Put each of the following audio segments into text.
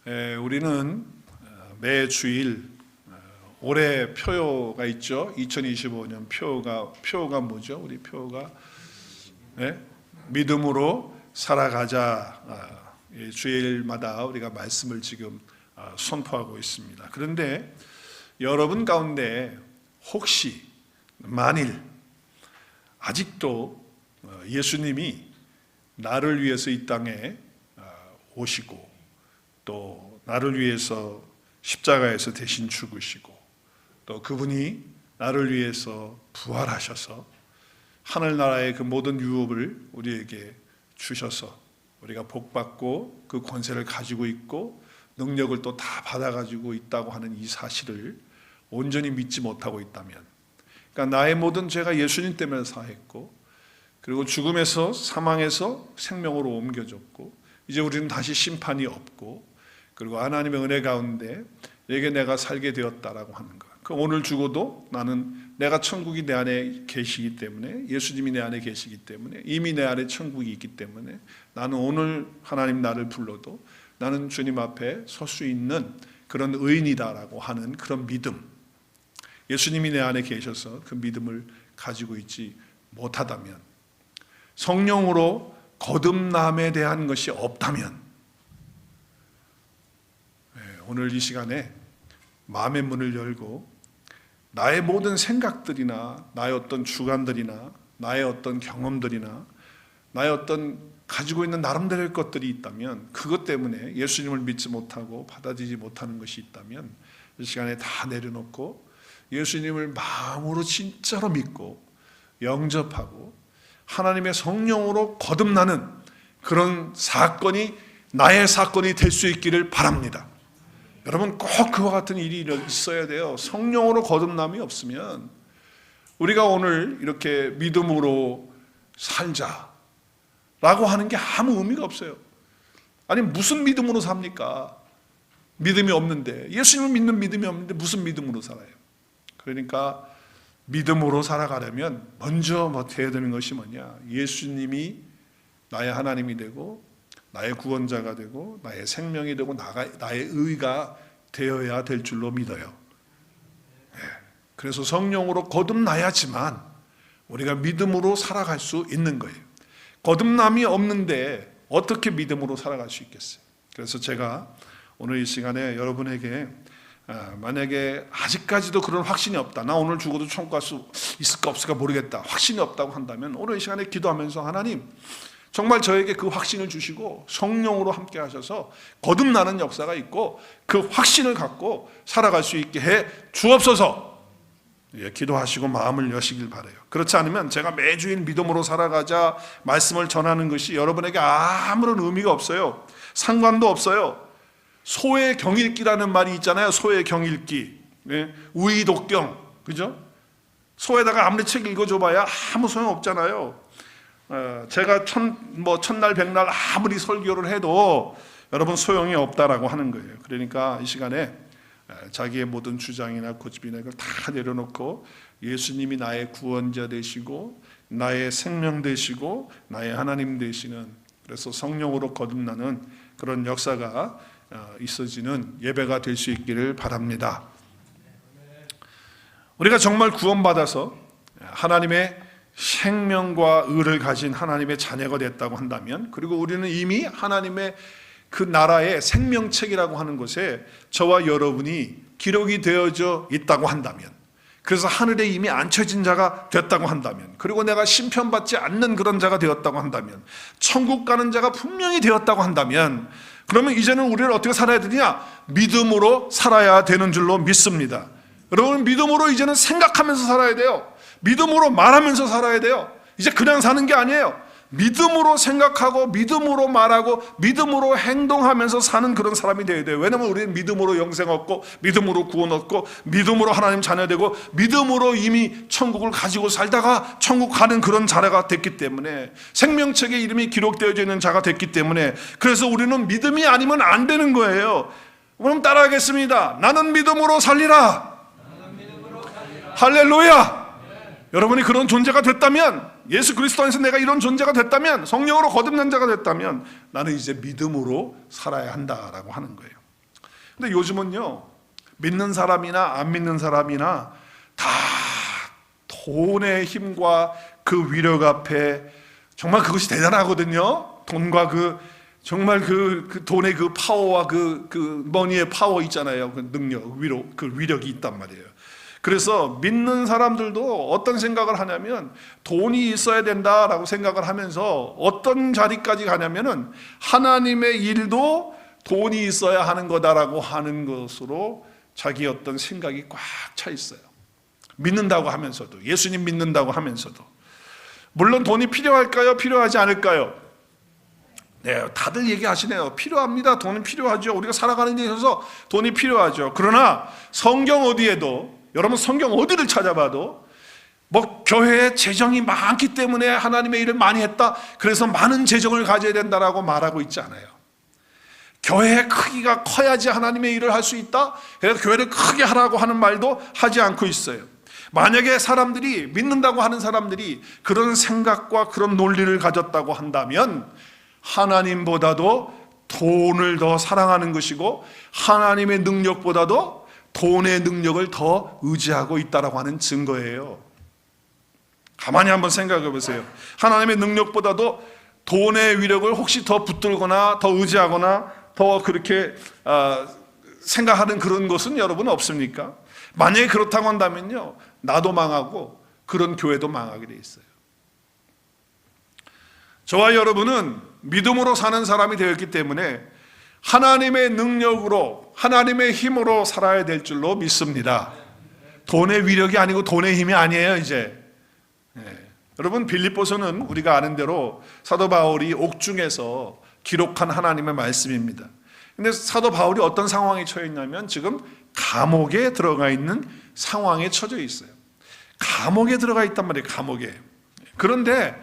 우리는 매 주일 올해 표가 있죠. 2025년 표가 뭐죠? 우리 표가 믿음으로 살아가자. 주일마다 우리가 말씀을 지금 선포하고 있습니다. 그런데 여러분 가운데 혹시 만일 아직도 예수님이 나를 위해서 이 땅에 오시고 또 나를 위해서 십자가에서 대신 죽으시고 또 그분이 나를 위해서 부활하셔서 하늘나라의 그 모든 유업을 우리에게 주셔서 우리가 복받고 그 권세를 가지고 있고 능력을 또 다 받아가지고 있다고 하는 이 사실을 온전히 믿지 못하고 있다면, 그러니까 나의 모든 죄가 예수님 때문에 사했고 그리고 죽음에서 사망에서 생명으로 옮겨졌고 이제 우리는 다시 심판이 없고 그리고 하나님의 은혜 가운데 내게 내가 살게 되었다라고 하는 것. 그 오늘 죽어도 나는 내가 천국이 내 안에 계시기 때문에, 예수님이 내 안에 계시기 때문에, 이미 내 안에 천국이 있기 때문에 나는 오늘 하나님 나를 불러도 나는 주님 앞에 설 수 있는 그런 의인이다라고 하는 그런 믿음, 예수님이 내 안에 계셔서 그 믿음을 가지고 있지 못하다면, 성령으로 거듭남에 대한 것이 없다면, 오늘 이 시간에 마음의 문을 열고 나의 모든 생각들이나 나의 어떤 주관들이나 나의 어떤 경험들이나 나의 어떤 가지고 있는 나름대로의 것들이 있다면, 그것 때문에 예수님을 믿지 못하고 받아들이지 못하는 것이 있다면 이 시간에 다 내려놓고 예수님을 마음으로 진짜로 믿고 영접하고 하나님의 성령으로 거듭나는 그런 사건이 나의 사건이 될 수 있기를 바랍니다. 여러분 꼭 그와 같은 일이 있어야 돼요. 성령으로 거듭남이 없으면 우리가 오늘 이렇게 믿음으로 살자라고 하는 게 아무 의미가 없어요. 아니 무슨 믿음으로 삽니까? 믿음이 없는데, 예수님을 믿는 믿음이 없는데 무슨 믿음으로 살아요? 그러니까 믿음으로 살아가려면 먼저 해야 되는 것이 뭐냐? 예수님이 나의 하나님이 되고 나의 구원자가 되고 나의 생명이 되고 나의 의가 되어야 될 줄로 믿어요. 그래서 성령으로 거듭나야지만 우리가 믿음으로 살아갈 수 있는 거예요. 거듭남이 없는데 어떻게 믿음으로 살아갈 수 있겠어요? 그래서 제가 오늘 이 시간에 여러분에게 만약에 아직까지도 그런 확신이 없다, 나 오늘 죽어도 천국 갈 수 있을까 없을까 모르겠다, 확신이 없다고 한다면 오늘 이 시간에 기도하면서 하나님 정말 저에게 그 확신을 주시고 성령으로 함께 하셔서 거듭나는 역사가 있고 그 확신을 갖고 살아갈 수 있게 해 주옵소서. 기도하시고 마음을 여시길 바라요. 그렇지 않으면 제가 매주일 믿음으로 살아가자 말씀을 전하는 것이 여러분에게 아무런 의미가 없어요. 상관도 없어요. 소의 경읽기라는 말이 있잖아요. 소의 경읽기, 우의독경, 그죠? 소에다가 아무리 책 읽어줘봐야 아무 소용 없잖아요. 제가 첫날 백날 아무리 설교를 해도 여러분 소용이 없다라고 하는 거예요. 그러니까 이 시간에 자기의 모든 주장이나 고집이나 이걸 다 내려놓고 예수님이 나의 구원자 되시고 나의 생명 되시고 나의 하나님 되시는, 그래서 성령으로 거듭나는 그런 역사가 있어지는 예배가 될 수 있기를 바랍니다. 우리가 정말 구원받아서 하나님의 생명과 의를 가진 하나님의 자녀가 됐다고 한다면, 그리고 우리는 이미 하나님의 그 나라의 생명책이라고 하는 곳에 저와 여러분이 기록이 되어져 있다고 한다면, 그래서 하늘에 이미 앉혀진 자가 됐다고 한다면, 그리고 내가 심판받지 않는 그런 자가 되었다고 한다면, 천국 가는 자가 분명히 되었다고 한다면, 그러면 이제는 우리를 어떻게 살아야 되냐? 믿음으로 살아야 되는 줄로 믿습니다. 여러분 믿음으로 이제는 생각하면서 살아야 돼요. 믿음으로 말하면서 살아야 돼요. 이제 그냥 사는 게 아니에요. 믿음으로 생각하고 믿음으로 말하고 믿음으로 행동하면서 사는 그런 사람이 되어야 돼요. 왜냐하면 우리는 믿음으로 영생 얻고 믿음으로 구원 얻고 믿음으로 하나님 자녀 되고 믿음으로 이미 천국을 가지고 살다가 천국 가는 그런 자가 됐기 때문에, 생명책에 이름이 기록되어져 있는 자가 됐기 때문에, 그래서 우리는 믿음이 아니면 안 되는 거예요. 그럼 따라하겠습니다. 나는 믿음으로 살리라. 할렐루야. 여러분이 그런 존재가 됐다면, 예수 그리스도 안에서 내가 이런 존재가 됐다면, 성령으로 거듭난 자가 됐다면 나는 이제 믿음으로 살아야 한다라고 하는 거예요. 근데 요즘은요, 믿는 사람이나 안 믿는 사람이나 다 돈의 힘과 그 위력 앞에 정말 그것이 대단하거든요. 돈과 정말 그 돈의 그 파워와 그 머니의 파워 있잖아요. 그 능력, 그 위력이 있단 말이에요. 그래서 믿는 사람들도 어떤 생각을 하냐면 돈이 있어야 된다라고 생각을 하면서 어떤 자리까지 가냐면은 하나님의 일도 돈이 있어야 하는 거다라고 하는 것으로 자기 어떤 생각이 꽉 차 있어요. 믿는다고 하면서도, 예수님 믿는다고 하면서도. 물론 돈이 필요할까요? 필요하지 않을까요? 네, 다들 얘기하시네요. 필요합니다. 돈은 필요하죠. 우리가 살아가는 데 있어서 돈이 필요하죠. 그러나 성경 어디에도, 여러분 성경 어디를 찾아봐도 교회에 재정이 많기 때문에 하나님의 일을 많이 했다, 그래서 많은 재정을 가져야 된다라고 말하고 있지 않아요. 교회의 크기가 커야지 하나님의 일을 할 수 있다, 그래서 교회를 크게 하라고 하는 말도 하지 않고 있어요. 만약에 사람들이, 믿는다고 하는 사람들이 그런 생각과 그런 논리를 가졌다고 한다면 하나님보다도 돈을 더 사랑하는 것이고 하나님의 능력보다도 돈의 능력을 더 의지하고 있다라고 하는 증거예요. 가만히 한번 생각해 보세요. 하나님의 능력보다도 돈의 위력을 혹시 더 붙들거나 더 의지하거나 더 그렇게 생각하는 그런 것은 여러분 없습니까? 만약에 그렇다고 한다면요, 나도 망하고 그런 교회도 망하게 돼 있어요. 저와 여러분은 믿음으로 사는 사람이 되었기 때문에 하나님의 능력으로, 하나님의 힘으로 살아야 될 줄로 믿습니다. 돈의 위력이 아니고 돈의 힘이 아니에요, 이제. 여러분, 빌립보서는 우리가 아는 대로 사도 바울이 옥중에서 기록한 하나님의 말씀입니다. 근데 사도 바울이 어떤 상황에 처해 있냐면 지금 감옥에 들어가 있는 상황에 처져 있어요. 감옥에 들어가 있단 말이에요, 감옥에. 그런데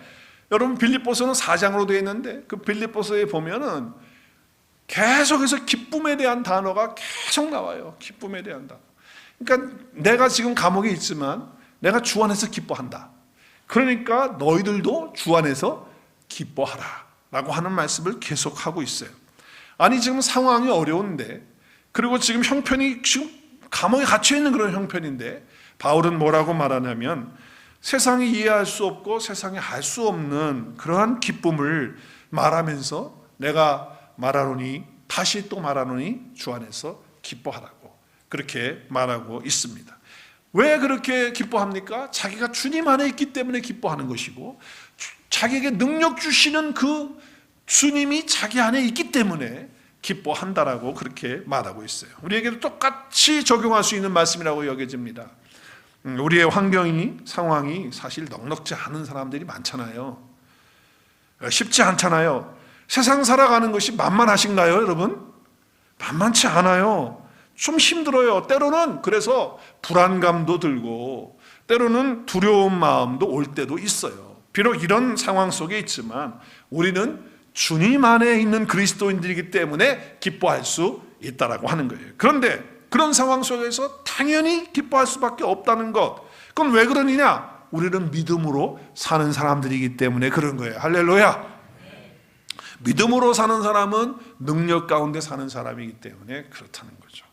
여러분, 빌립보서는 4장으로 되어 있는데 그 빌립보서에 보면은 계속해서 기쁨에 대한 단어가 계속 나와요. 기쁨에 대한 단어. 그러니까 내가 지금 감옥에 있지만 내가 주 안에서 기뻐한다. 그러니까 너희들도 주 안에서 기뻐하라 라고 하는 말씀을 계속하고 있어요. 아니, 지금 상황이 어려운데, 그리고 지금 형편이, 지금 감옥에 갇혀 있는 그런 형편인데 바울은 뭐라고 말하냐면 세상이 이해할 수 없고 세상이 알 수 없는 그러한 기쁨을 말하면서 내가 말하노니, 다시 또 말하노니 주 안에서 기뻐하라고 그렇게 말하고 있습니다. 왜 그렇게 기뻐합니까? 자기가 주님 안에 있기 때문에 기뻐하는 것이고, 자기에게 능력 주시는 그 주님이 자기 안에 있기 때문에 기뻐한다라고 그렇게 말하고 있어요. 우리에게도 똑같이 적용할 수 있는 말씀이라고 여겨집니다. 우리의 환경이, 상황이 사실 넉넉지 않은 사람들이 많잖아요. 쉽지 않잖아요. 세상 살아가는 것이 만만하신가요, 여러분? 만만치 않아요. 좀 힘들어요. 때로는 그래서 불안감도 들고 때로는 두려운 마음도 올 때도 있어요. 비록 이런 상황 속에 있지만 우리는 주님 안에 있는 그리스도인들이기 때문에 기뻐할 수 있다라고 하는 거예요. 그런데 그런 상황 속에서 당연히 기뻐할 수밖에 없다는 것, 그건 왜 그러느냐? 우리는 믿음으로 사는 사람들이기 때문에 그런 거예요. 할렐루야. 믿음으로 사는 사람은 능력 가운데 사는 사람이기 때문에 그렇다는 거죠.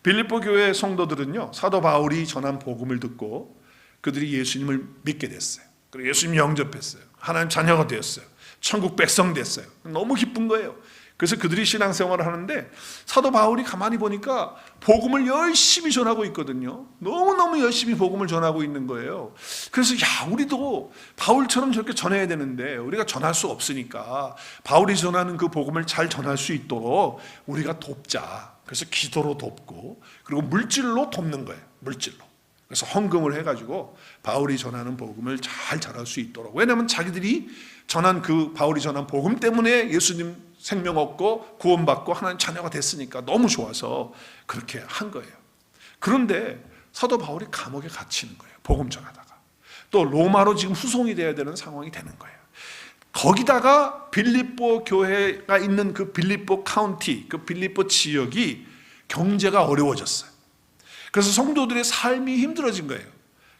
빌립보 교회 성도들은요, 사도 바울이 전한 복음을 듣고 그들이 예수님을 믿게 됐어요. 그리고 예수님 영접했어요. 하나님 자녀가 되었어요. 천국 백성 됐어요. 너무 기쁜 거예요. 그래서 그들이 신앙생활을 하는데 사도 바울이 가만히 보니까 복음을 열심히 전하고 있거든요. 너무너무 열심히 복음을 전하고 있는 거예요. 그래서 우리도 바울처럼 저렇게 전해야 되는데 우리가 전할 수 없으니까 바울이 전하는 그 복음을 잘 전할 수 있도록 우리가 돕자. 그래서 기도로 돕고 그리고 물질로 돕는 거예요. 물질로. 그래서 헌금을 해가지고 바울이 전하는 복음을 잘 전할 수 있도록. 왜냐하면 자기들이 전한 그 바울이 전한 복음 때문에 예수님 생명 얻고 구원받고 하나님 자녀가 됐으니까 너무 좋아서 그렇게 한 거예요. 그런데 사도 바울이 감옥에 갇히는 거예요. 복음 전하다가. 또 로마로 지금 후송이 돼야 되는 상황이 되는 거예요. 거기다가 빌립보 교회가 있는 그 빌립보 카운티, 그 빌립보 지역이 경제가 어려워졌어요. 그래서 성도들의 삶이 힘들어진 거예요.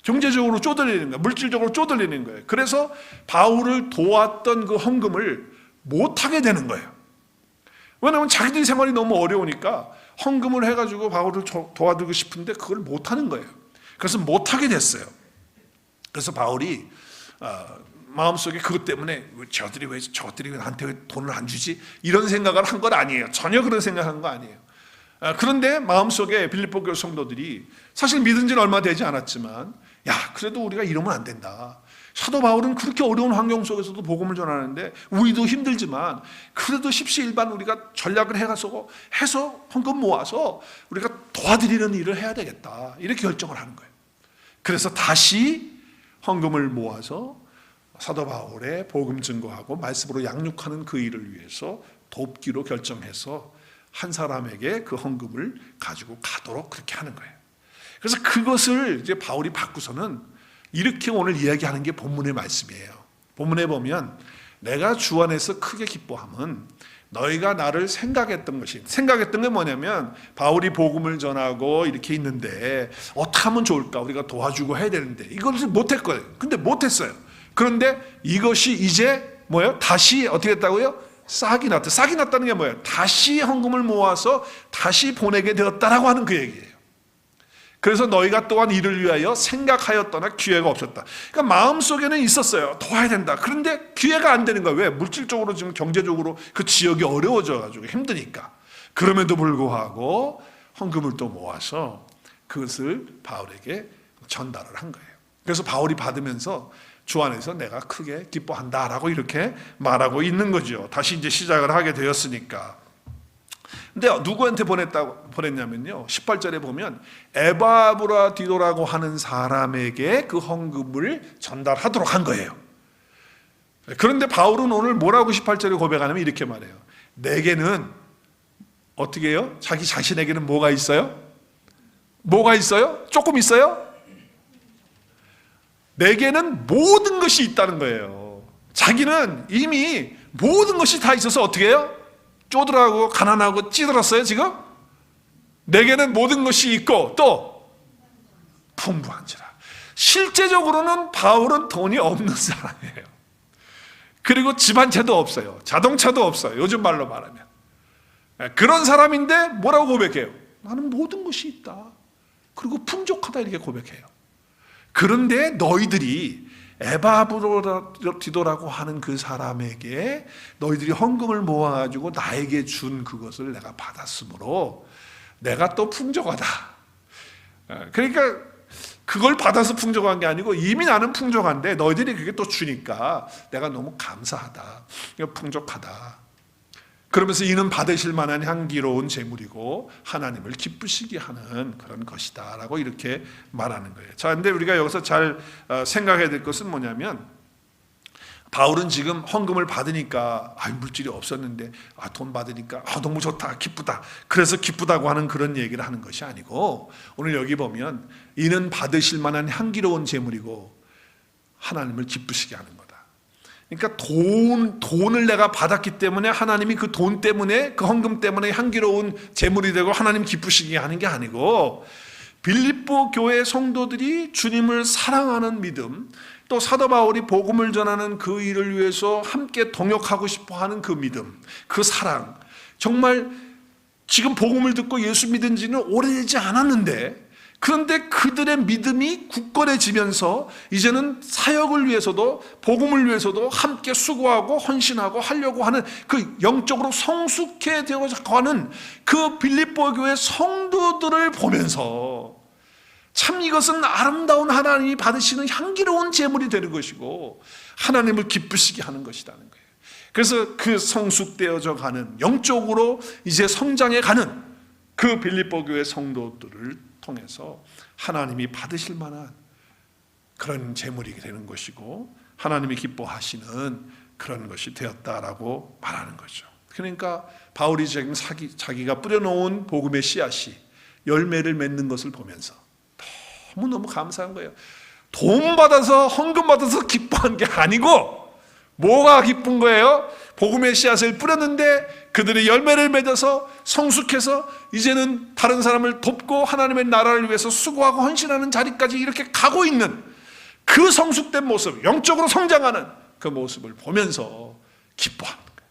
경제적으로 쪼들리는 거예요. 물질적으로 쪼들리는 거예요. 그래서 바울을 도왔던 그 헌금을 못하게 되는 거예요. 왜냐하면 자기들 생활이 너무 어려우니까 헌금을 해가지고 바울을 도와주고 싶은데 그걸 못하는 거예요. 그래서 못하게 됐어요. 그래서 바울이 마음속에 그것 때문에 저들이 왜 나한테 돈을 안 주지? 이런 생각을 한 건 아니에요. 전혀 그런 생각한 거 아니에요. 그런데 마음속에 빌립보 교회 성도들이 사실 믿은 지는 얼마 되지 않았지만, 야, 그래도 우리가 이러면 안 된다. 사도 바울은 그렇게 어려운 환경 속에서도 복음을 전하는데 우리도 힘들지만 그래도 십시일반 우리가 전략을 해서 헌금 모아서 우리가 도와드리는 일을 해야 되겠다, 이렇게 결정을 하는 거예요. 그래서 다시 헌금을 모아서 사도 바울의 복음 증거하고 말씀으로 양육하는 그 일을 위해서 돕기로 결정해서 한 사람에게 그 헌금을 가지고 가도록 그렇게 하는 거예요. 그래서 그것을 이제 바울이 바꾸서는 이렇게 오늘 이야기하는 게 본문의 말씀이에요. 본문에 보면 내가 주 안에서 크게 기뻐함은 너희가 나를 생각했던 게 뭐냐면 바울이 복음을 전하고 이렇게 있는데 어떻게 하면 좋을까? 우리가 도와주고 해야 되는데 이것을 못했거든요. 근데 못했어요. 그런데 이것이 이제 뭐예요? 다시 어떻게 했다고요? 싹이 났다. 싹이 났다는 게 뭐예요? 다시 헌금을 모아서 다시 보내게 되었다라고 하는 그 얘기예요. 그래서 너희가 또한 이를 위하여 생각하였더나 기회가 없었다. 그러니까 마음속에는 있었어요. 도와야 된다. 그런데 기회가 안 되는 거예요. 왜? 물질적으로 지금 경제적으로 그 지역이 어려워져가지고 힘드니까. 그럼에도 불구하고 헌금을 또 모아서 그것을 바울에게 전달을 한 거예요. 그래서 바울이 받으면서 주 안에서 내가 크게 기뻐한다라고 이렇게 말하고 있는 거죠. 다시 이제 시작을 하게 되었으니까. 근데 누구한테 보냈냐면요, 18절에 보면 에바브라디도라고 하는 사람에게 그 헌금을 전달하도록 한 거예요. 그런데 바울은 오늘 뭐라고 18절에 고백하냐면 이렇게 말해요. 내게는 어떻게 해요? 자기 자신에게는 뭐가 있어요? 뭐가 있어요? 조금 있어요? 내게는 모든 것이 있다는 거예요. 자기는 이미 모든 것이 다 있어서 어떻게 해요? 쪼들하고 가난하고 찌들었어요 지금? 내게는 모든 것이 있고 또 풍부한지라. 실제적으로는 바울은 돈이 없는 사람이에요. 그리고 집 한 채도 없어요. 자동차도 없어요. 요즘 말로 말하면. 그런 사람인데 뭐라고 고백해요? 나는 모든 것이 있다. 그리고 풍족하다 이렇게 고백해요. 그런데 너희들이 에바브로디도라고 하는 그 사람에게 너희들이 헌금을 모아가지고 나에게 준 그것을 내가 받았으므로 내가 또 풍족하다. 그러니까 그걸 받아서 풍족한 게 아니고 이미 나는 풍족한데 너희들이 그게 또 주니까 내가 너무 감사하다. 풍족하다. 그러면서 이는 받으실 만한 향기로운 제물이고 하나님을 기쁘시게 하는 그런 것이다 라고 이렇게 말하는 거예요. 자, 근데 우리가 여기서 잘 생각해야 될 것은 뭐냐면 바울은 지금 헌금을 받으니까 물질이 없었는데 돈 받으니까 너무 좋다, 기쁘다, 그래서 기쁘다고 하는 그런 얘기를 하는 것이 아니고 오늘 여기 보면 이는 받으실 만한 향기로운 제물이고 하나님을 기쁘시게 하는 거다. 그러니까 돈을 내가 받았기 때문에 하나님이 그 돈 때문에 그 헌금 때문에 향기로운 제물이 되고 하나님 기쁘시게 하는 게 아니고 빌립보 교회 성도들이 주님을 사랑하는 믿음, 또 사도 바울이 복음을 전하는 그 일을 위해서 함께 동역하고 싶어하는 그 믿음, 그 사랑, 정말 지금 복음을 듣고 예수 믿은 지는 오래되지 않았는데 그런데 그들의 믿음이 굳건해지면서 이제는 사역을 위해서도 복음을 위해서도 함께 수고하고 헌신하고 하려고 하는 그 영적으로 성숙해 되어가는 그 빌립보 교회 성도들을 보면서 참 이것은 아름다운 하나님이 받으시는 향기로운 제물이 되는 것이고 하나님을 기쁘시게 하는 것이라는 거예요. 그래서 그 성숙되어져 가는 영적으로 이제 성장해 가는 그 빌립보 교회 성도들을 통해서 하나님이 받으실 만한 그런 제물이 되는 것이고 하나님이 기뻐하시는 그런 것이 되었다라고 말하는 거죠. 그러니까 바울이 지금 자기가 뿌려놓은 복음의 씨앗이 열매를 맺는 것을 보면서 너무너무 감사한 거예요. 돈 받아서 헌금 받아서 기뻐한 게 아니고 뭐가 기쁜 거예요? 복음의 씨앗을 뿌렸는데 그들의 열매를 맺어서 성숙해서 이제는 다른 사람을 돕고 하나님의 나라를 위해서 수고하고 헌신하는 자리까지 이렇게 가고 있는 그 성숙된 모습, 영적으로 성장하는 그 모습을 보면서 기뻐하는 거예요.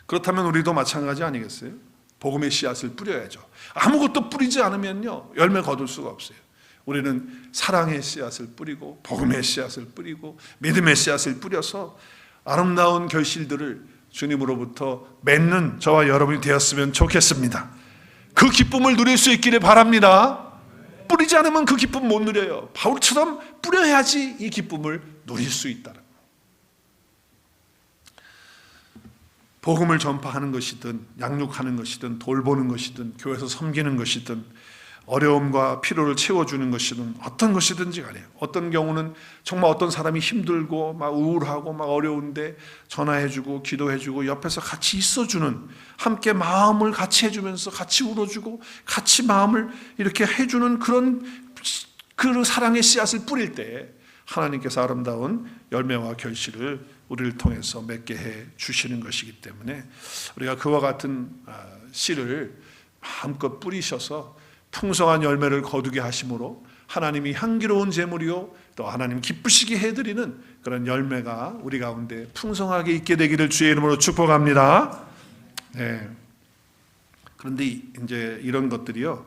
그렇다면 우리도 마찬가지 아니겠어요? 복음의 씨앗을 뿌려야죠. 아무것도 뿌리지 않으면요, 열매 거둘 수가 없어요. 우리는 사랑의 씨앗을 뿌리고 복음의 씨앗을 뿌리고 믿음의 씨앗을 뿌려서 아름다운 결실들을 주님으로부터 맺는 저와 여러분이 되었으면 좋겠습니다. 그 기쁨을 누릴 수 있기를 바랍니다. 뿌리지 않으면 그 기쁨 못 누려요. 바울처럼 뿌려야지 이 기쁨을 누릴 수 있다는 거예요. 복음을 전파하는 것이든 양육하는 것이든 돌보는 것이든 교회에서 섬기는 것이든 어려움과 필요를 채워주는 것이든 어떤 것이든지 간에 어떤 경우는 정말 어떤 사람이 힘들고 막 우울하고 막 어려운데 전화해주고 기도해주고 옆에서 같이 있어주는, 함께 마음을 같이 해주면서 같이 울어주고 같이 마음을 이렇게 해주는 그런 사랑의 씨앗을 뿌릴 때 하나님께서 아름다운 열매와 결실을 우리를 통해서 맺게 해 주시는 것이기 때문에 우리가 그와 같은 씨를 마음껏 뿌리셔서 풍성한 열매를 거두게 하심으로 하나님이 향기로운 제물이요 또 하나님 기쁘시게 해드리는 그런 열매가 우리 가운데 풍성하게 있게 되기를 주의 이름으로 축복합니다. 네. 그런데 이제 이런 것들이요,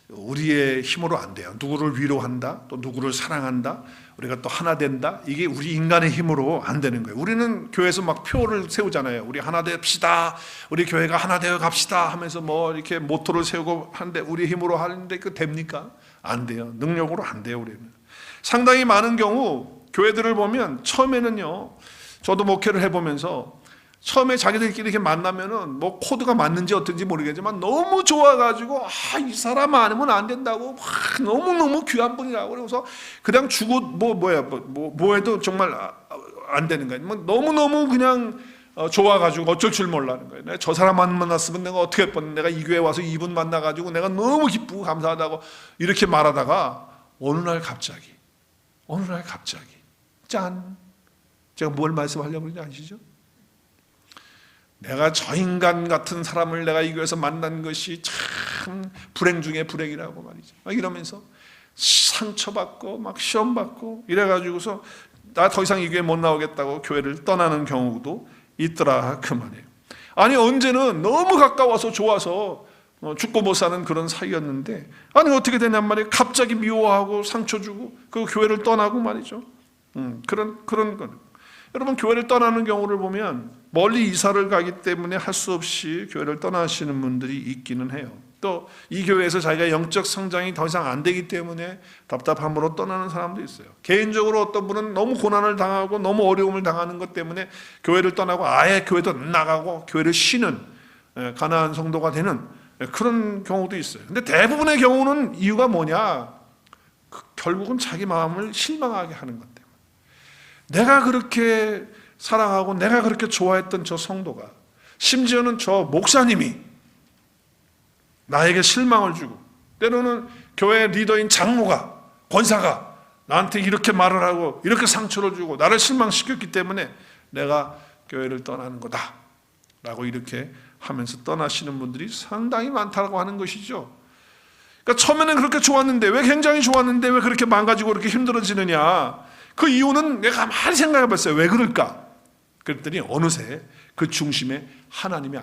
우리의 힘으로 안 돼요. 누구를 위로한다, 또 누구를 사랑한다, 우리가 또 하나 된다, 이게 우리 인간의 힘으로 안 되는 거예요. 우리는 교회에서 막 표를 세우잖아요. 우리 하나 됩시다, 우리 교회가 하나 되어 갑시다 하면서 뭐 이렇게 모토를 세우고 하는데 우리 힘으로 하는데 그 됩니까? 안 돼요. 능력으로 안 돼요. 우리는 상당히 많은 경우 교회들을 보면 처음에는요, 저도 목회를 해보면서 처음에 자기들끼리 이렇게 만나면은 뭐 코드가 맞는지 어떤지 모르겠지만 너무 좋아가지고 이 사람 아니면 안 된다고 막 너무너무 귀한 분이라고 그래서 그냥 주고 뭐 해도 정말 안 되는 거예요. 뭐 너무너무 그냥 좋아가지고 어쩔 줄 몰라는 거예요. 내가 저 사람만 만났으면 내가 어떻게 할 뻔, 내가 이 교회 와서 이분 만나가지고 내가 너무 기쁘고 감사하다고 이렇게 말하다가 어느 날 갑자기 짠, 제가 뭘 말씀하려고 그러는지 아시죠? 내가 저 인간 같은 사람을 내가 이 교회에서 만난 것이 참 불행 중에 불행이라고 말이죠. 막 이러면서 상처받고 막 시험받고 이래가지고서 나 더 이상 이 교회 못 나오겠다고 교회를 떠나는 경우도 있더라 그 말이에요. 아니 언제는 너무 가까워서 좋아서 죽고 못 사는 그런 사이였는데 아니 어떻게 되냔 말이에요. 갑자기 미워하고 상처 주고 그 교회를 떠나고 말이죠. 그런 건 여러분, 교회를 떠나는 경우를 보면 멀리 이사를 가기 때문에 할 수 없이 교회를 떠나시는 분들이 있기는 해요. 또 이 교회에서 자기가 영적 성장이 더 이상 안 되기 때문에 답답함으로 떠나는 사람도 있어요. 개인적으로 어떤 분은 너무 고난을 당하고 너무 어려움을 당하는 것 때문에 교회를 떠나고 아예 교회도 나가고 교회를 쉬는 가난한 성도가 되는 그런 경우도 있어요. 근데 대부분의 경우는 이유가 뭐냐? 결국은 자기 마음을 실망하게 하는 것 때문에. 내가 그렇게 사랑하고 내가 그렇게 좋아했던 저 성도가, 심지어는 저 목사님이 나에게 실망을 주고, 때로는 교회 리더인 장로가, 권사가 나한테 이렇게 말을 하고 이렇게 상처를 주고 나를 실망시켰기 때문에 내가 교회를 떠나는 거다 라고 이렇게 하면서 떠나시는 분들이 상당히 많다고 하는 것이죠. 그러니까 처음에는 그렇게 좋았는데, 왜 굉장히 좋았는데 왜 그렇게 망가지고 그렇게 힘들어지느냐, 그 이유는 내가 많이 생각해 봤어요. 왜 그럴까? 그랬더니 어느새 그 중심에 하나님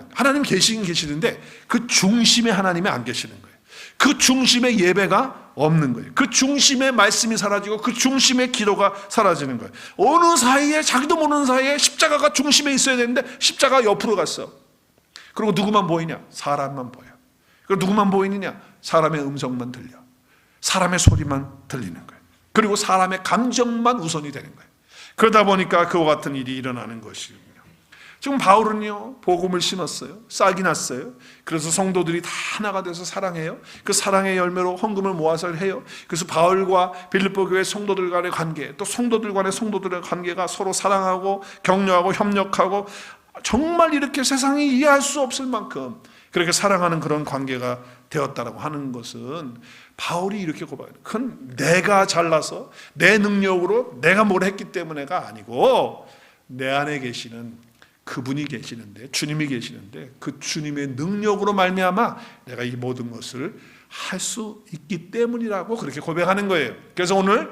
계시는데 그 중심에 하나님이 안 계시는 거예요. 그 중심에 예배가 없는 거예요. 그 중심에 말씀이 사라지고 그 중심에 기도가 사라지는 거예요. 어느 사이에, 자기도 모르는 사이에 십자가가 중심에 있어야 되는데 십자가 옆으로 갔어. 그리고 누구만 보이냐? 사람만 보여. 그리고 누구만 보이느냐? 사람의 음성만 들려. 사람의 소리만 들리는 거예요. 그리고 사람의 감정만 우선이 되는 거예요. 그러다 보니까 그와 같은 일이 일어나는 것이군요. 지금 바울은요, 복음을 심었어요. 싹이 났어요. 그래서 성도들이 다 하나가 돼서 사랑해요. 그 사랑의 열매로 헌금을 모아서 해요. 그래서 바울과 빌립보 교회 성도들 간의 관계, 또 성도들 간의 성도들의 관계가 서로 사랑하고 격려하고 협력하고 정말 이렇게 세상이 이해할 수 없을 만큼 그렇게 사랑하는 그런 관계가 되었다라고 하는 것은 바울이 이렇게 고백해요. 그건 내가 잘나서 내 능력으로 내가 뭘 했기 때문에가 아니고 내 안에 계시는 그분이 계시는데, 주님이 계시는데 그 주님의 능력으로 말미암아 내가 이 모든 것을 할 수 있기 때문이라고 그렇게 고백하는 거예요. 그래서 오늘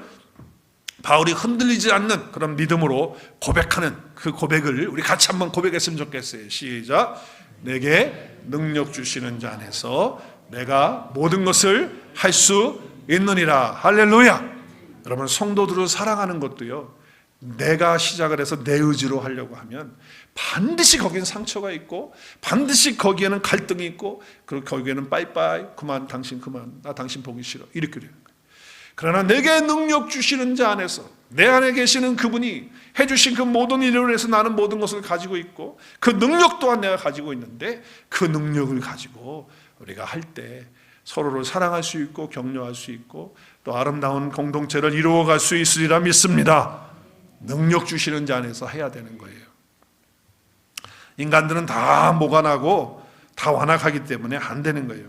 바울이 흔들리지 않는 그런 믿음으로 고백하는 그 고백을 우리 같이 한번 고백했으면 좋겠어요. 시작. 내게 능력 주시는 자 안에서 내가 모든 것을 할 수 있느니라. 할렐루야. 여러분, 성도들을 사랑하는 것도요, 내가 시작을 해서 내 의지로 하려고 하면 반드시 거기는 상처가 있고 반드시 거기에는 갈등이 있고 그리고 거기에는 빠이빠이, 그만, 당신 그만, 나 당신 보기 싫어, 이렇게 되는 거예요. 그러나 내게 능력 주시는 자 안에서 내 안에 계시는 그분이 해주신 그 모든 일을 해서 나는 모든 것을 가지고 있고 그 능력 또한 내가 가지고 있는데 그 능력을 가지고 우리가 할 때 서로를 사랑할 수 있고 격려할 수 있고 또 아름다운 공동체를 이루어갈 수 있으리라 믿습니다. 능력 주시는 자 안에서 해야 되는 거예요. 인간들은 다 모관하고 다 완악하기 때문에 안 되는 거예요.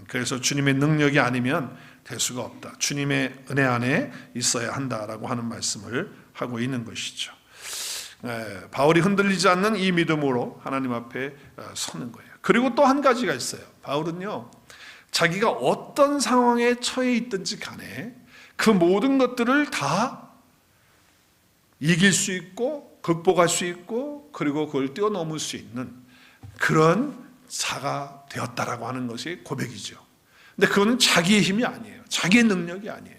그래서 주님의 능력이 아니면 될 수가 없다. 주님의 은혜 안에 있어야 한다라고 하는 말씀을 하고 있는 것이죠. 바울이 흔들리지 않는 이 믿음으로 하나님 앞에 서는 거예요. 그리고 또 한 가지가 있어요. 바울은요, 자기가 어떤 상황에 처해 있든지 간에 그 모든 것들을 다 이길 수 있고 극복할 수 있고 그리고 그걸 뛰어넘을 수 있는 그런 자가 되었다라고 하는 것이 고백이죠. 근데 그거는 자기의 힘이 아니에요. 자기의 능력이 아니에요.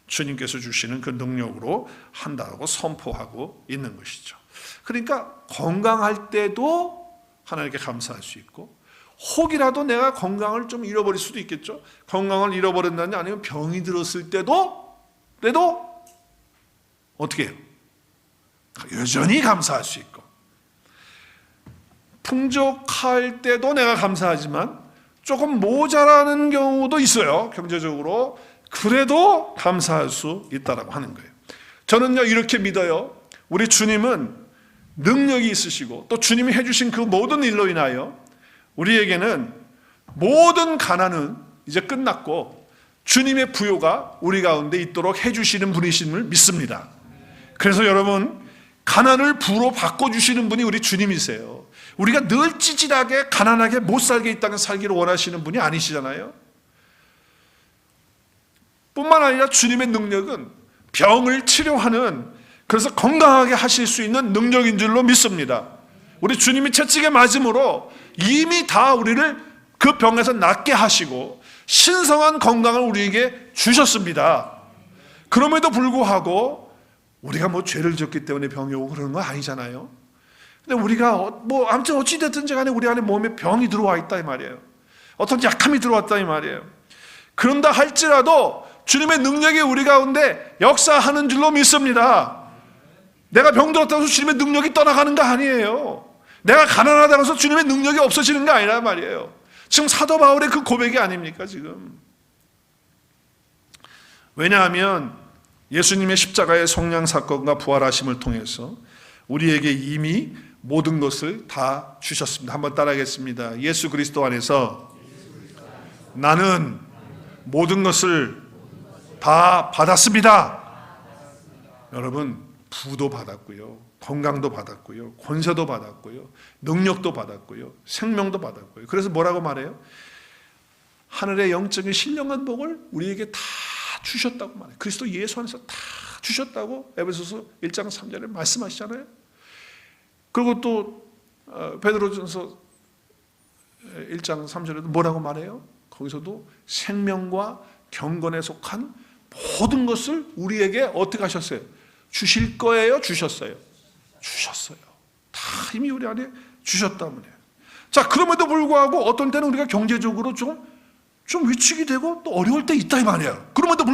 주님께서 주시는 그 능력으로 한다고 선포하고 있는 것이죠. 그러니까 건강할 때도 하나님께 감사할 수 있고 혹이라도 내가 건강을 좀 잃어버릴 수도 있겠죠. 건강을 잃어버린다니 아니면 병이 들었을 때도 어떻게 해요? 여전히 감사할 수 있고 풍족할 때도 내가 감사하지만 조금 모자라는 경우도 있어요. 경제적으로. 그래도 감사할 수 있다라고 하는 거예요. 저는요, 이렇게 믿어요. 우리 주님은 능력이 있으시고 또 주님이 해주신 그 모든 일로 인하여 우리에게는 모든 가난은 이제 끝났고 주님의 부요가 우리 가운데 있도록 해주시는 분이심을 믿습니다. 그래서 여러분, 가난을 부로 바꿔주시는 분이 우리 주님이세요. 우리가 늘 찌질하게 가난하게 못 살게 이 땅에 살기를 원하시는 분이 아니시잖아요. 뿐만 아니라 주님의 능력은 병을 치료하는, 그래서 건강하게 하실 수 있는 능력인 줄로 믿습니다. 우리 주님이 채찍에 맞음으로 이미 다 우리를 그 병에서 낫게 하시고 신성한 건강을 우리에게 주셨습니다. 그럼에도 불구하고 우리가 뭐 죄를 지었기 때문에 병이 오고 그러는 거 아니잖아요. 근데 우리가 아무튼 어찌됐든지 간에 우리 안에 몸에 병이 들어와 있다 이 말이에요. 어떤 약함이 들어왔다 이 말이에요. 그런다 할지라도 주님의 능력이 우리 가운데 역사하는 줄로 믿습니다. 내가 병들었다고 해서 주님의 능력이 떠나가는 거 아니에요. 내가 가난하다고 해서 주님의 능력이 없어지는 거 아니란 말이에요. 지금 사도 바울의 그 고백이 아닙니까 지금. 왜냐하면 예수님의 십자가의 성령 사건과 부활하심을 통해서 우리에게 이미 모든 것을 다 주셨습니다. 한번 따라하겠습니다. 예수 그리스도 안에서 나는 모든 것을 다 받았습니다. 여러분, 부도 받았고요, 건강도 받았고요, 권세도 받았고요, 능력도 받았고요, 생명도 받았고요. 그래서 뭐라고 말해요? 하늘의 영적인 신령한 복을 우리에게 다 주셨다고 말해요. 그리스도 예수 안에서 다 주셨다고 에베소서 1장 3절에 말씀하시잖아요. 그리고 또 베드로전서 1장 3절에도 뭐라고 말해요? 거기서도 생명과 경건에 속한 모든 것을 우리에게 어떻게 하셨어요? 주실 거예요? 주셨어요? 주셨어요. 다 이미 우리 안에 주셨다면 해요. 자, 그럼에도 불구하고 어떤 때는 우리가 경제적으로 좀 위축이 되고 또 어려울 때 있다 이 말이에요. 그럼에도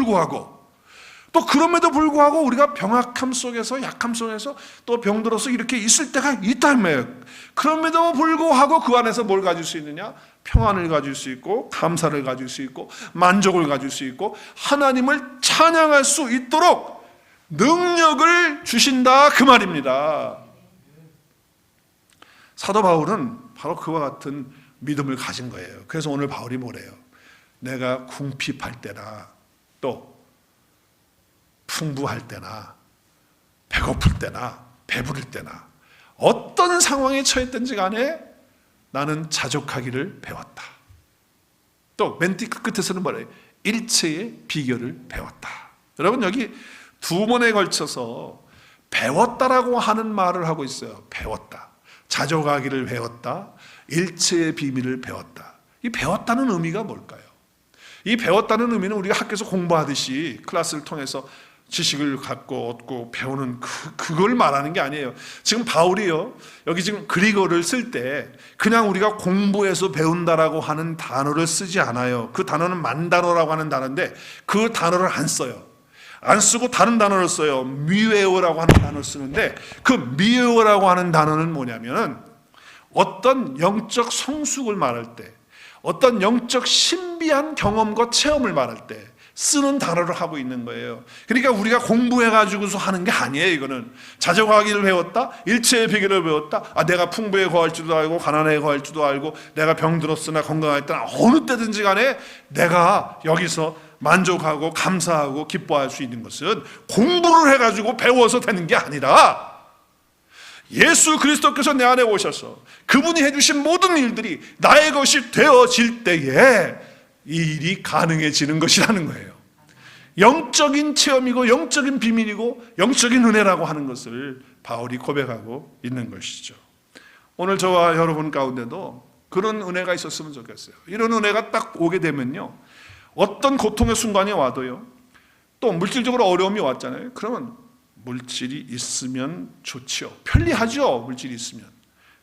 불구하고 우리가 병약함 속에서, 약함 속에서 또 병들어서 이렇게 있을 때가 있다 이 말이에요. 그럼에도 불구하고 그 안에서 뭘 가질 수 있느냐? 평안을 가질 수 있고 감사를 가질 수 있고 만족을 가질 수 있고 하나님을 찬양할 수 있도록 능력을 주신다 그 말입니다. 사도 바울은 바로 그와 같은 믿음을 가진 거예요. 그래서 오늘 바울이 뭐래요? 내가 궁핍할 때나 또 풍부할 때나 배고플 때나 배부를 때나 어떤 상황에 처했든지 간에 나는 자족하기를 배웠다. 또 멘트 끝에서는 뭐래요? 일체의 비결을 배웠다. 여러분, 여기 두 번에 걸쳐서 배웠다라고 하는 말을 하고 있어요. 배웠다. 자족하기를 배웠다. 일체의 비밀을 배웠다. 이 배웠다는 의미가 뭘까요? 이 배웠다는 의미는 우리가 학교에서 공부하듯이 클래스를 통해서 지식을 갖고 얻고 배우는 그걸 말하는 게 아니에요. 지금 바울이요, 여기 지금 그리거를 쓸 때 그냥 우리가 공부해서 배운다라고 하는 단어를 쓰지 않아요. 그 단어는 만단어라고 하는 단어인데 그 단어를 안 써요. 안 쓰고 다른 단어를 써요. 미웨어라고 하는 단어를 쓰는데 그 미웨어라고 하는 단어는 뭐냐면은 어떤 영적 성숙을 말할 때, 어떤 영적 신비한 경험과 체험을 말할 때 쓰는 단어를 하고 있는 거예요. 그러니까 우리가 공부해가지고서 하는 게 아니에요. 이거는 자족하기를 배웠다, 일체의 비결을 배웠다. 내가 풍부에 거할 줄도 알고 가난에 거할 줄도 알고 내가 병들었으나 건강했다나 어느 때든지 간에 내가 여기서 만족하고 감사하고 기뻐할 수 있는 것은 공부를 해가지고 배워서 되는 게 아니라 예수 그리스도께서 내 안에 오셔서 그분이 해주신 모든 일들이 나의 것이 되어질 때에 이 일이 가능해지는 것이라는 거예요. 영적인 체험이고 영적인 비밀이고 영적인 은혜라고 하는 것을 바울이 고백하고 있는 것이죠. 오늘 저와 여러분 가운데도 그런 은혜가 있었으면 좋겠어요. 이런 은혜가 딱 오게 되면요, 어떤 고통의 순간이 와도요, 또 물질적으로 어려움이 왔잖아요. 그러면 물질이 있으면 좋죠. 편리하죠. 물질이 있으면.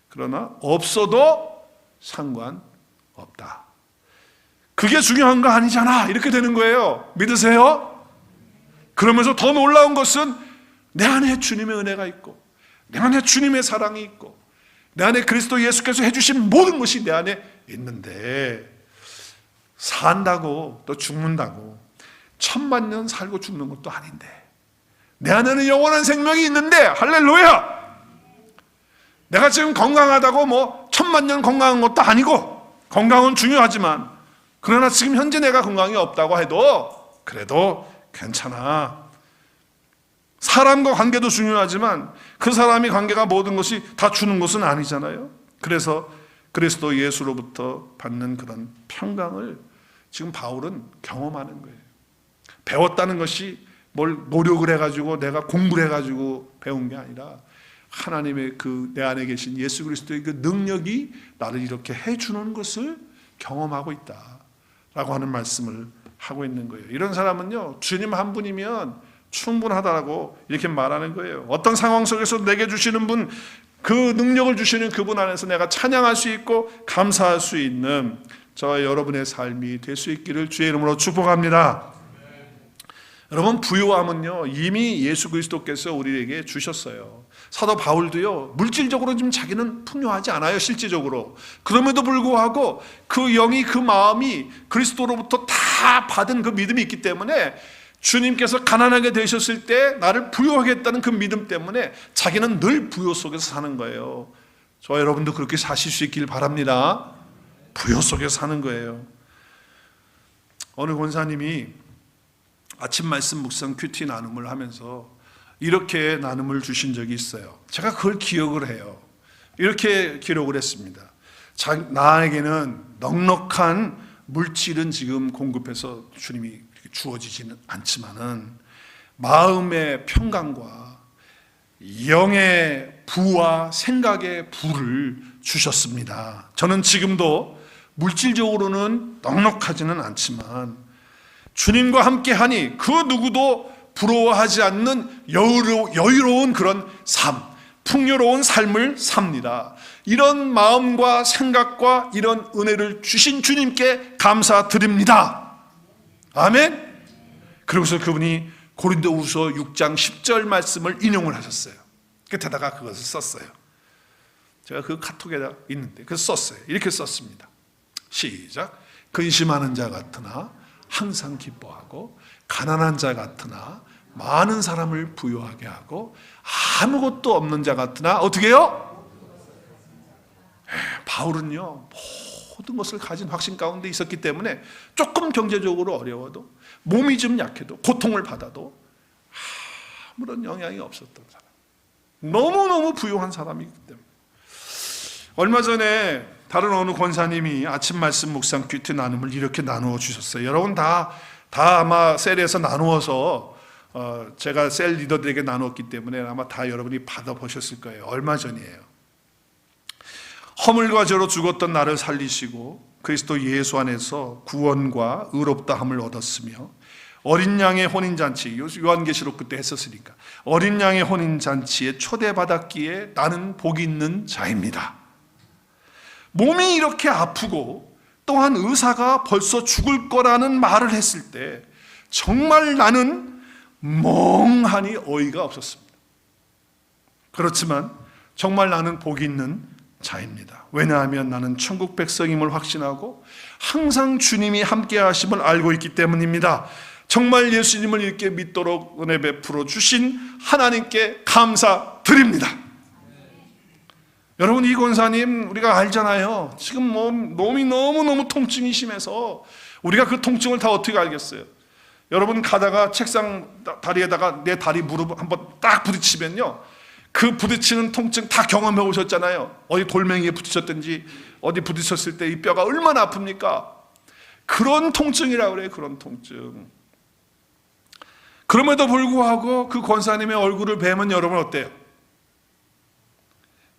그러나 없어도 상관없다. 그게 중요한 거 아니잖아. 이렇게 되는 거예요. 믿으세요? 그러면서 더 놀라운 것은 내 안에 주님의 은혜가 있고 내 안에 주님의 사랑이 있고 내 안에 그리스도 예수께서 해주신 모든 것이 내 안에 있는데, 산다고 또 죽는다고 1000만 년 살고 죽는 것도 아닌데 내 안에는 영원한 생명이 있는데, 할렐루야! 내가 지금 건강하다고 1000만 년 건강한 것도 아니고, 건강은 중요하지만 그러나 지금 현재 내가 건강이 없다고 해도 그래도 괜찮아. 사람과 관계도 중요하지만 그 사람이 관계가 모든 것이 다 주는 것은 아니잖아요. 그래서 그리스도 예수로부터 받는 그런 평강을 지금 바울은 경험하는 거예요. 배웠다는 것이 뭘 노력을 해가지고 내가 공부를 해가지고 배운 게 아니라 하나님의 그 내 안에 계신 예수 그리스도의 그 능력이 나를 이렇게 해주는 것을 경험하고 있다라고 하는 말씀을 하고 있는 거예요. 이런 사람은요, 주님 한 분이면 충분하다라고 이렇게 말하는 거예요. 어떤 상황 속에서 내게 주시는 분, 그 능력을 주시는 그분 안에서 내가 찬양할 수 있고 감사할 수 있는 저와 여러분의 삶이 될 수 있기를 주의 이름으로 축복합니다. 여러분, 부요함은요 이미 예수 그리스도께서 우리에게 주셨어요. 사도 바울도요 물질적으로 지금 자기는 풍요하지 않아요, 실질적으로. 그럼에도 불구하고 그 영이, 그 마음이 그리스도로부터 다 받은 그 믿음이 있기 때문에 주님께서 가난하게 되셨을 때 나를 부요하겠다는 그 믿음 때문에 자기는 늘 부요 속에서 사는 거예요. 저와 여러분도 그렇게 사실 수 있길 바랍니다. 부요 속에서 사는 거예요. 어느 권사님이 아침 말씀 묵상 큐티 나눔을 하면서 이렇게 나눔을 주신 적이 있어요. 제가 그걸 기억을 해요. 이렇게 기록을 했습니다. 나에게는 넉넉한 물질은 지금 공급해서 주님이 주어지지는 않지만은 마음의 평강과 영의 부와 생각의 부를 주셨습니다. 저는 지금도 물질적으로는 넉넉하지는 않지만 주님과 함께하니 그 누구도 부러워하지 않는 여유로운 그런 삶, 풍요로운 삶을 삽니다. 이런 마음과 생각과 이런 은혜를 주신 주님께 감사드립니다. 아멘. 그러고서 그분이 고린도후서 6장 10절 말씀을 인용을 하셨어요. 끝에다가 그것을 썼어요. 제가 그 카톡에다 있는데 그래서 썼어요. 이렇게 썼습니다. 시작. 근심하는 자 같으나 항상 기뻐하고 가난한 자 같으나 많은 사람을 부유하게 하고 아무것도 없는 자 같으나 어떻게 해요? 바울은요 모든 것을 가진 확신 가운데 있었기 때문에 조금 경제적으로 어려워도 몸이 좀 약해도 고통을 받아도 아무런 영향이 없었던 사람, 너무너무 부유한 사람이기 때문에. 얼마 전에 다른 어느 권사님이 아침 말씀 묵상 큐티 나눔을 이렇게 나누어 주셨어요. 여러분 다 아마 셀에서 나누어서 제가 셀 리더들에게 나눴기 때문에 아마 다 여러분이 받아보셨을 거예요. 얼마 전이에요. 허물과 죄로 죽었던 나를 살리시고 그리스도 예수 안에서 구원과 의롭다함을 얻었으며 어린 양의 혼인잔치, 요한계시록 그때 했었으니까 어린 양의 혼인잔치에 초대받았기에 나는 복이 있는 자입니다. 몸이 이렇게 아프고 또한 의사가 벌써 죽을 거라는 말을 했을 때 정말 나는 멍하니 어이가 없었습니다. 그렇지만 정말 나는 복이 있는 자입니다. 왜냐하면 나는 천국 백성임을 확신하고 항상 주님이 함께 하심을 알고 있기 때문입니다. 정말 예수님을 이렇게 믿도록 은혜 베풀어 주신 하나님께 감사드립니다. 여러분, 이 권사님 우리가 알잖아요. 지금 몸이 너무너무 통증이 심해서 우리가 그 통증을 다 어떻게 알겠어요? 여러분 가다가 책상 다리에다가 내 다리 무릎 한번 딱 부딪히면요, 그 부딪히는 통증 다 경험해 오셨잖아요. 어디 돌멩이에 부딪혔든지 어디 부딪혔을 때 이 뼈가 얼마나 아픕니까? 그런 통증이라고 그래요. 그런 통증. 그럼에도 불구하고 그 권사님의 얼굴을 뵈면 여러분 어때요?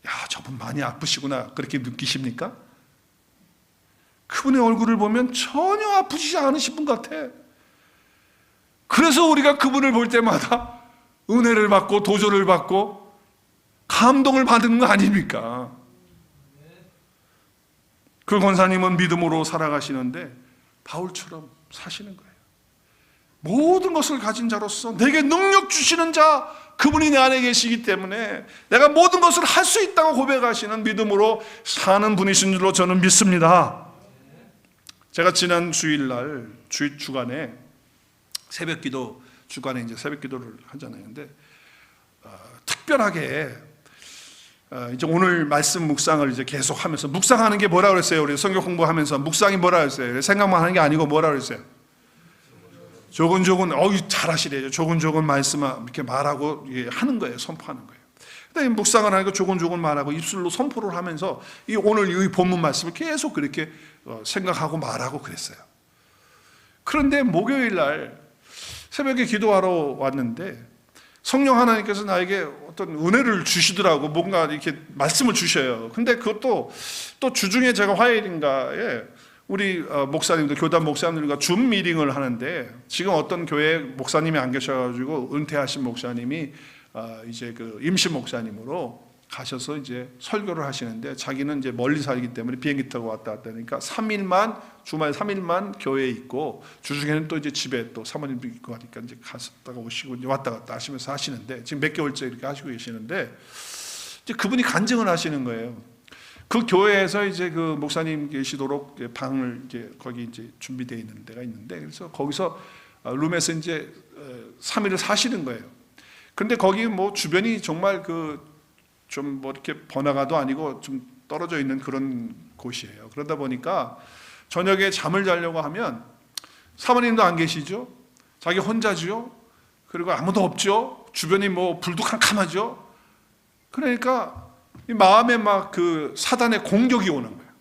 야, 저분 많이 아프시구나 그렇게 느끼십니까? 그분의 얼굴을 보면 전혀 아프지 않으신 분 같아. 그래서 우리가 그분을 볼 때마다 은혜를 받고 도전을 받고 감동을 받는 거 아닙니까? 그 권사님은 믿음으로 살아가시는데 바울처럼 사시는 거예요. 모든 것을 가진 자로서 내게 능력 주시는 자, 그분이 내 안에 계시기 때문에 내가 모든 것을 할 수 있다고 고백하시는 믿음으로 사는 분이신 줄로 저는 믿습니다. 제가 지난 주일날 주간에 새벽기도 주간에 이제 새벽기도를 하잖아요. 근데 특별하게 이제 오늘 말씀 묵상을 이제 계속 하면서, 묵상하는 게 뭐라 그랬어요? 우리 성경 공부하면서 묵상이 뭐라 그랬어요? 생각만 하는 게 아니고 뭐라 그랬어요? 조근조근, 잘하시래요. 조근조근 말씀 이렇게 말하고 하는 거예요. 선포하는 거예요. 근데 묵상을 하니까 조근조근 말하고 입술로 선포를 하면서 오늘 이 본문 말씀을 계속 그렇게 생각하고 말하고 그랬어요. 그런데 목요일 날 새벽에 기도하러 왔는데 성령 하나님께서 나에게 어떤 은혜를 주시더라고. 뭔가 이렇게 말씀을 주셔요. 근데 그것도 또 주중에 제가 화요일인가에 우리 목사님들, 교단 목사님들과 줌 미팅을 하는데, 지금 어떤 교회 목사님이 안 계셔가지고 은퇴하신 목사님이 이제 그 임시 목사님으로 가셔서 이제 설교를 하시는데, 자기는 이제 멀리 살기 때문에 비행기 타고 왔다 갔다 하니까 3일만, 주말 3일만 교회에 있고 주중에는 또 이제 집에 또 사모님도 있고 하니까 이제 갔다가 오시고 이제 왔다 갔다 하시면서 하시는데, 지금 몇 개월째 이렇게 하시고 계시는데, 이제 그분이 간증을 하시는 거예요. 그 교회에서 이제 그 목사님 계시도록 방을 이제 거기 이제 준비되어 있는 데가 있는데, 그래서 거기서 룸에서 이제 3일을 사시는 거예요. 근데 거기 뭐 주변이 정말 그 좀 뭐 이렇게 번화가도 아니고 좀 떨어져 있는 그런 곳이에요. 그러다 보니까 저녁에 잠을 자려고 하면 사모님도 안 계시죠. 자기 혼자죠. 그리고 아무도 없죠. 주변이 뭐 불도 캄캄하죠. 그러니까 이 마음에 막 그 사단의 공격이 오는 거예요.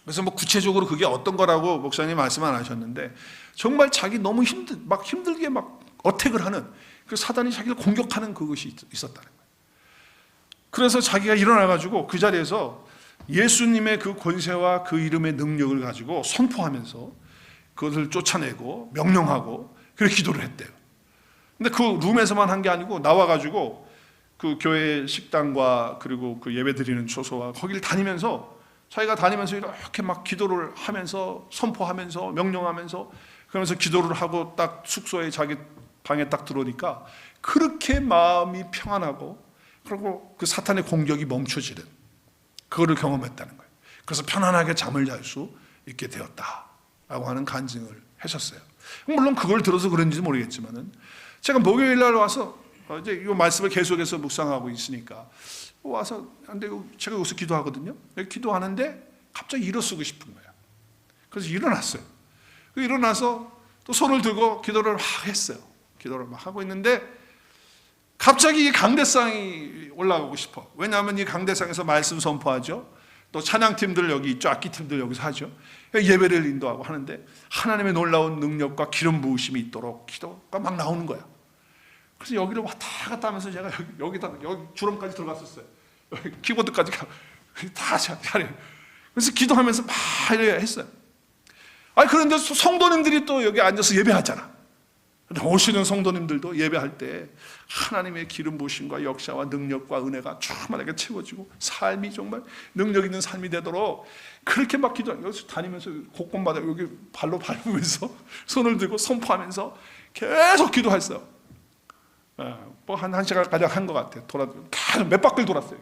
그래서 뭐 구체적으로 그게 어떤 거라고 목사님 말씀 안 하셨는데, 정말 자기 너무 힘들게 막 어택을 하는, 그 사단이 자기를 공격하는 그것이 있었다는 거예요. 그래서 자기가 일어나가지고 그 자리에서 예수님의 그 권세와 그 이름의 능력을 가지고 선포하면서 그것을 쫓아내고 명령하고 그렇게 기도를 했대요. 근데 그 룸에서만 한 게 아니고 나와가지고 그 교회 식당과 그리고 그 예배 드리는 초소와 거기를 다니면서, 자기가 다니면서 이렇게 막 기도를 하면서 선포하면서 명령하면서 그러면서 기도를 하고 딱 숙소에 자기 방에 딱 들어오니까 그렇게 마음이 평안하고, 그리고 그 사탄의 공격이 멈춰지는 그거를 경험했다는 거예요. 그래서 편안하게 잠을 잘 수 있게 되었다라고 하는 간증을 하셨어요. 물론 그걸 들어서 그런지 모르겠지만은, 제가 목요일 날 와서 이제 이 말씀을 계속해서 묵상하고 있으니까 와서, 근데 제가 여기서 기도하거든요. 여기 기도하는데 갑자기 일어서고 싶은 거예요. 그래서 일어났어요. 일어나서 또 손을 들고 기도를 막 했어요. 기도를 막 하고 있는데 갑자기 이 강대상이 올라가고 싶어. 왜냐하면 이 강대상에서 말씀 선포하죠. 또 찬양팀들 여기 있죠. 악기팀들 여기서 하죠. 예배를 인도하고 하는데 하나님의 놀라운 능력과 기름 부으심이 있도록 기도가 막 나오는 거야. 그래서 여기를 왔다 갔다 하면서 제가 여기 주름까지 들어갔었어요. 여기 키보드까지 다 잘해요. 그래서 기도하면서 막 이래 했어요. 그런데 성도님들이 또 여기 앉아서 예배하잖아. 오시는 성도님들도 예배할 때 하나님의 기름 부으심과 역사와 능력과 은혜가 충만하게 채워지고 삶이 정말 능력 있는 삶이 되도록 그렇게 막 여기서 다니면서 곳곳마다 여기 발로 밟으면서 손을 들고 선포하면서 계속 기도했어요. 뭐 한 시간 가량 한 것 같아요. 계속 몇 바퀴를 돌았어요.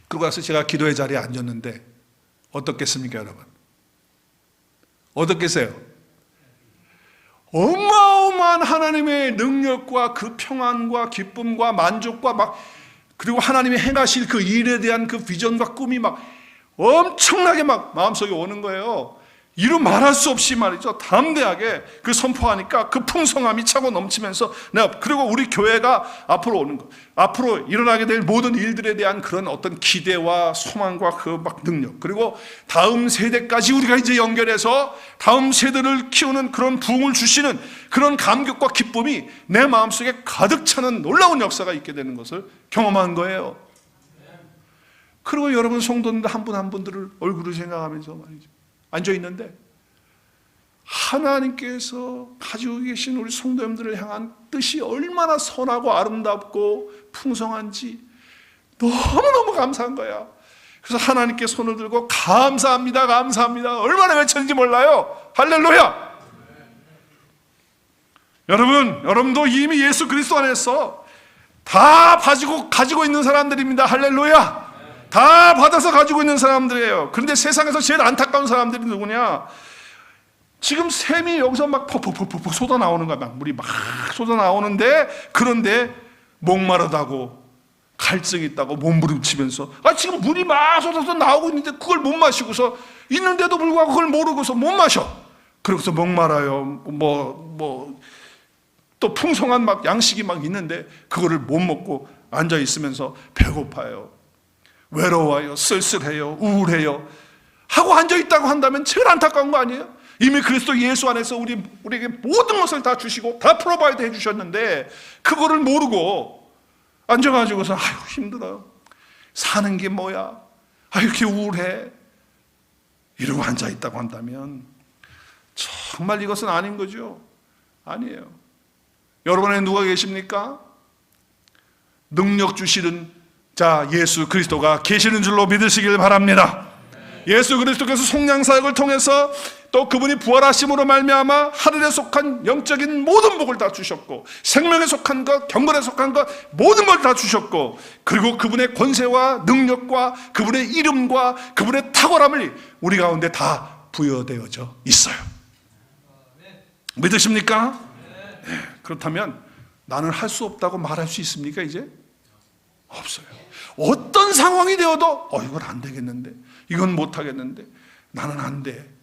그러고 나서 제가 기도의 자리에 앉았는데 어떻겠습니까, 여러분? 어떻겠어요? 어마어마한 하나님의 능력과 그 평안과 기쁨과 만족과 그리고 하나님이 행하실 그 일에 대한 그 비전과 꿈이 엄청나게 마음속에 오는 거예요. 이루 말할 수 없이 말이죠. 담대하게 그 선포하니까 그 풍성함이 차고 넘치면서 그리고 우리 교회가 앞으로 오는 것, 앞으로 일어나게 될 모든 일들에 대한 그런 어떤 기대와 소망과 그 능력, 그리고 다음 세대까지 우리가 이제 연결해서 다음 세대를 키우는 그런 부흥을 주시는 그런 감격과 기쁨이 내 마음속에 가득 차는 놀라운 역사가 있게 되는 것을 경험한 거예요. 그리고 여러분 성도님들 한 분 한 분들을 얼굴을 생각하면서 말이죠. 앉아있는데 하나님께서 가지고 계신 우리 성도님들을 향한 뜻이 얼마나 선하고 아름답고 풍성한지 너무너무 감사한 거야. 그래서 하나님께 손을 들고 감사합니다, 감사합니다. 얼마나 외쳤는지 몰라요. 할렐루야. 여러분도 이미 예수 그리스도 안에서 다 가지고 있는 사람들입니다. 할렐루야. 다 받아서 가지고 있는 사람들이에요. 그런데 세상에서 제일 안타까운 사람들이 누구냐? 지금 샘이 여기서 막 퍽퍽퍽퍽 쏟아 나오는 거야. 물이 막 쏟아 나오는데, 그런데 목마르다고 갈증이 있다고 몸부림치면서 지금 물이 막 쏟아서 나오고 있는데 그걸 못 마시고서 있는데도 불구하고 그걸 모르고서 못 마셔. 그러고서 목말아요. 또 풍성한 양식이 있는데 그거를 못 먹고 앉아 있으면서 배고파요. 외로워요, 쓸쓸해요, 우울해요 하고 앉아있다고 한다면 제일 안타까운 거 아니에요? 이미 그리스도 예수 안에서 우리에게 모든 것을 다 주시고 다 프로바이드 해주셨는데 그거를 모르고 앉아가지고서 힘들어요, 사는 게 뭐야, 이렇게 우울해 이러고 앉아있다고 한다면 정말 이것은 아닌 거죠. 아니에요. 여러분 안에 누가 계십니까? 능력 주시는 예수 그리스도가 계시는 줄로 믿으시길 바랍니다. 예수 그리스도께서 속량사역을 통해서 또 그분이 부활하심으로 말미암아 하늘에 속한 영적인 모든 복을 다 주셨고 생명에 속한 것, 경건에 속한 것 모든 걸 다 주셨고 그리고 그분의 권세와 능력과 그분의 이름과 그분의 탁월함을 우리 가운데 다 부여되어져 있어요. 믿으십니까? 네. 그렇다면 나는 할 수 없다고 말할 수 있습니까? 이제? 없어요. 어떤 상황이 되어도 이건 안 되겠는데, 이건 못 하겠는데, 나는 안 돼,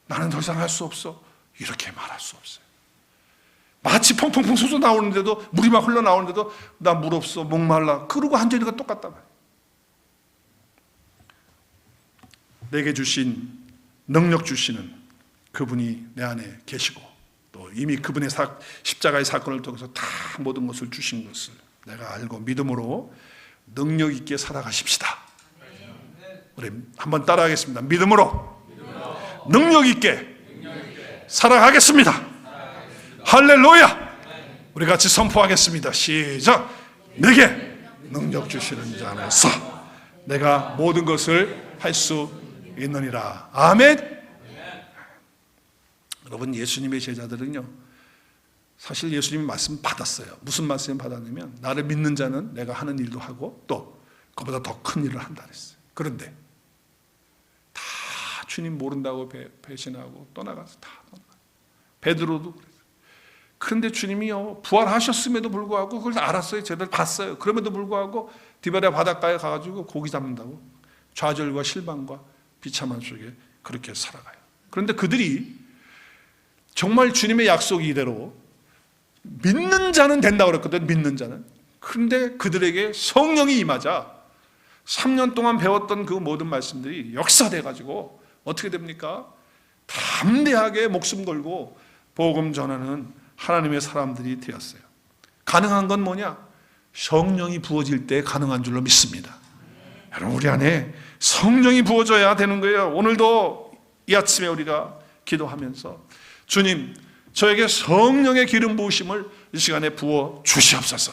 나는 더 이상 할 수 없어, 이렇게 말할 수 없어요. 마치 펑펑펑 솟아 나오는데도, 물이 막 흘러나오는데도 나 물 없어, 목말라 그러고 앉아있는 거 똑같단 말이에요. 내게 주신 능력 주시는 그분이 내 안에 계시고 또 이미 그분의 십자가의 사건을 통해서 다 모든 것을 주신 것을 내가 알고 믿음으로 능력 있게 살아가십시다. 우리 한번 따라하겠습니다. 믿음으로 능력 있게 살아가겠습니다. 할렐루야. 우리 같이 선포하겠습니다. 시작. 내게 능력 주시는 자 안에서 내가 모든 것을 할 수 있느니라. 아멘. 여러분, 예수님의 제자들은요, 사실 예수님이 말씀 받았어요. 무슨 말씀 받았냐면 나를 믿는 자는 내가 하는 일도 하고 또 그보다 더 큰 일을 한다 그랬어요. 그런데 다 주님 모른다고 배신하고 떠나가서 다 떠나가요. 베드로도 그랬어요. 그런데 주님이요, 부활하셨음에도 불구하고 그걸 알았어요. 제대로 봤어요. 그럼에도 불구하고 디베랴 바닷가에 가가지고 고기 잡는다고 좌절과 실망과 비참한 속에 그렇게 살아가요. 그런데 그들이 정말 주님의 약속 이대로 믿는 자는 된다고 그랬거든. 믿는 자는. 그런데 그들에게 성령이 임하자 3년 동안 배웠던 그 모든 말씀들이 역사돼 가지고 어떻게 됩니까? 담대하게 목숨 걸고 복음 전하는 하나님의 사람들이 되었어요. 가능한 건 뭐냐? 성령이 부어질 때 가능한 줄로 믿습니다. 여러분, 우리 안에 성령이 부어져야 되는 거예요. 오늘도 이 아침에 우리가 기도하면서 주님, 저에게 성령의 기름 부으심을 이 시간에 부어 주시옵소서.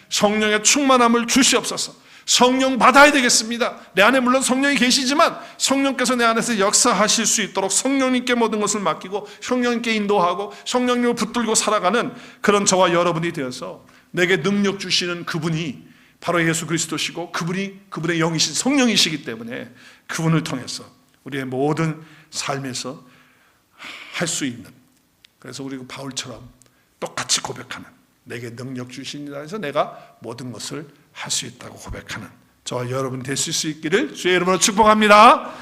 성령의 충만함을 주시옵소서. 성령 받아야 되겠습니다. 내 안에 물론 성령이 계시지만 성령께서 내 안에서 역사하실 수 있도록 성령님께 모든 것을 맡기고 성령님께 인도하고 성령님을 붙들고 살아가는 그런 저와 여러분이 되어서 내게 능력 주시는 그분이 바로 예수 그리스도시고 그분의 영이신 성령이시기 때문에 그분을 통해서 우리의 모든 삶에서 할 수 있는, 그래서 우리 바울처럼 똑같이 고백하는, 내게 능력 주시니라 해서 내가 모든 것을 할 수 있다고 고백하는 저와 여러분 되실 수 있기를 주의 이름으로 축복합니다.